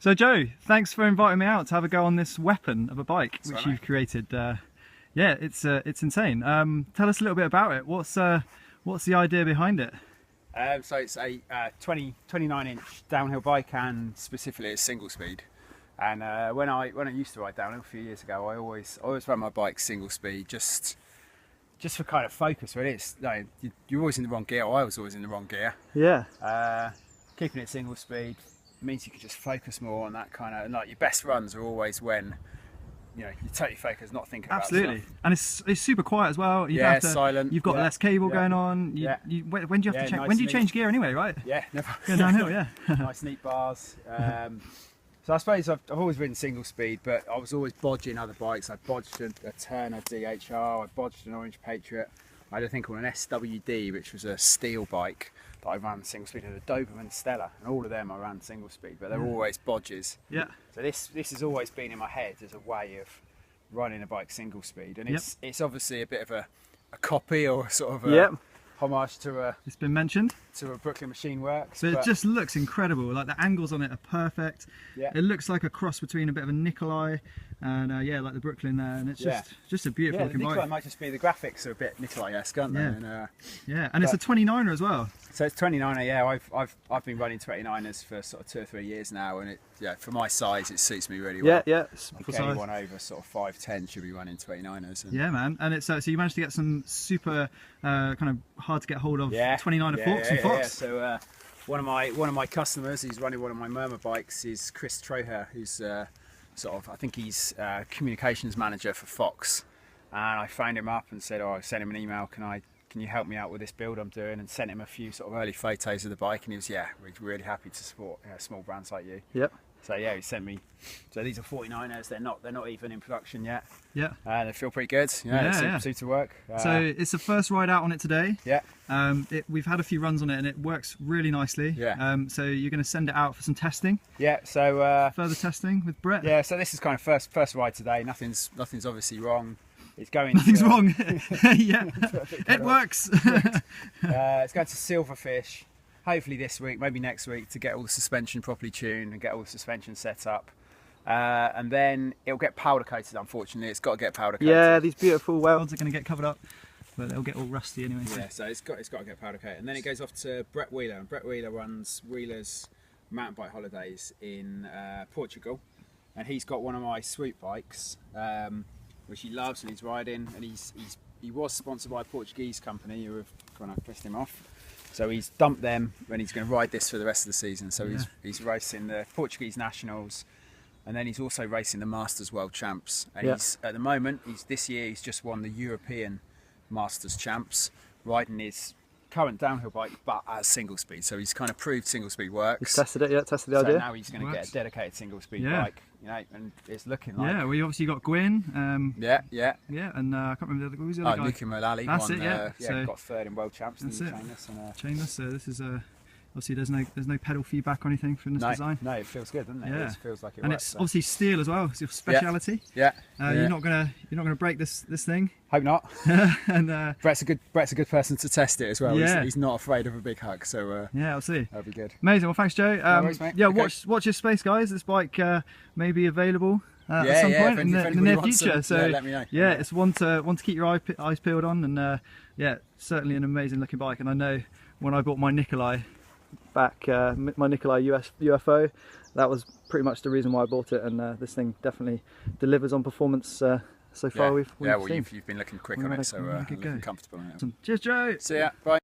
So Joe, thanks for inviting me out to have a go on this weapon of a bike which you've created. Yeah, it's insane. Tell us a little bit about it. What's the idea behind it? So it's a 29-inch downhill bike, and specifically a single speed. And when I used to ride downhill a few years ago, I always ran my bike single speed, just for kind of focus. Really, it's like you're always in the wrong gear. Or I was always in the wrong gear. Yeah. Keeping it single speed means you can just focus more on that kind of. And like your best runs are always when you're totally focused, not thinking about Absolutely. stuff. And it's super quiet as well. You Yeah, don't have to, silent. You've got less cable going on. When do you have to change? Nice When do you neat. change gear anyway? Right. Yeah, never. Go downhill. Yeah. Nice neat bars. So I suppose I've always ridden single speed, but I was always bodging other bikes. I bodged a Turner DHR, I bodged an Orange Patriot. I had a thing called an SWD, which was a steel bike that I ran single speed, and a Doberman Stella, and all of them I ran single speed, but they're always bodges. Yeah. So this has always been in my head as a way of running a bike single speed, and it's obviously a bit of a copy or sort of a homage to It's been mentioned. a Brooklyn Machine Works. So it just looks incredible. Like the angles on it are perfect. Yeah. It looks like a cross between a bit of a Nikolai and yeah, like the Brooklyn there, and it's just a beautiful looking Nikolai bike. might just be the graphics are a bit Nikolai-esque, aren't they? Yeah. And, Yeah, and it's a 29er as well. so it's 29er. Yeah, I've been running 29ers for sort of 2 or 3 years now, and for my size it suits me really well. Yeah. I think anyone over sort of 5'10" should be running 29ers. And Yeah, man. And it's so you managed to get some super kind of hard to get hold of 29er forks and Yeah. Fox. So one of my customers, who's running one of my Murmur bikes, is Chris Troher, who's I think he's communications manager for Fox. And I phoned him up and said, I sent him an email. Can you help me out with this build I'm doing? And sent him a few sort of early photos of the bike, and he was we're really happy to support small brands like you. Yep. So he sent me. So these are 49ers. They're not even in production yet. Yeah. They feel pretty good. They seem to work. So it's the first ride out on it today. Yeah. We've had a few runs on it and it works really nicely. Yeah. So you're going to send it out for some testing. Yeah. So Further testing with Brett. yeah. So this is kind of first ride today. Nothing's obviously wrong. It's going. Nothing's wrong. Yeah. It works. It's going to Silverfish. Hopefully this week, maybe next week, to get all the suspension properly tuned and get all the suspension set up. And then it'll get powder coated, unfortunately. It's got to get powder coated. Yeah, these beautiful welds are going to get covered up, but they'll get all rusty anyway. Yeah, so it's got to get powder coated. And then it goes off to Brett Wheeler. And Brett Wheeler runs Wheeler's mountain bike holidays in Portugal. And he's got one of my swoop bikes, which he loves and he's riding. And he was sponsored by a Portuguese company who have kind of pissed him off. So he's dumped them and he's going to ride this for the rest of the season. So he's racing the Portuguese Nationals, and then he's also racing the Masters World Champs. And he's at the moment, this year he's just won the European Masters Champs, riding his current downhill bike but as single speed. So he's kind of proved single speed works. He's tested it, tested the so idea. now he's going to get a dedicated single speed bike, and it's looking like. Yeah, well, you obviously got Gwyn. Yeah, and I can't remember who was the other guy. Luca Mullally That's won. it, so got third in World Champs. That's in it. Chainless and, Chainless. So this is obviously there's no pedal feedback or anything from this design. No, it feels good, doesn't it? Yeah. It feels like it And works. it's obviously steel as well. It's your speciality. Yeah. You're not gonna break this thing. Hope not. And Brett's a good person to test it as well. Yeah. He's not afraid of a big hug, so yeah, I'll see. that'll be good. Amazing. Well, thanks, Joe. worries, mate. Yeah, Okay. watch your space, guys. This bike may be available at some Yeah, point if in the anybody near wants future. them, So let me know. yeah, it's one to keep your eyes peeled on, and yeah, certainly an amazing looking bike. And I know when I bought my Nikolai back, my Nikolai UFO, that was pretty much the reason why I bought it. And this thing definitely delivers on performance. So far, we've well, seen. you've been looking quick We've on had it, a so good go. looking comfortable on it. Cheers, Joe. See ya. Bye.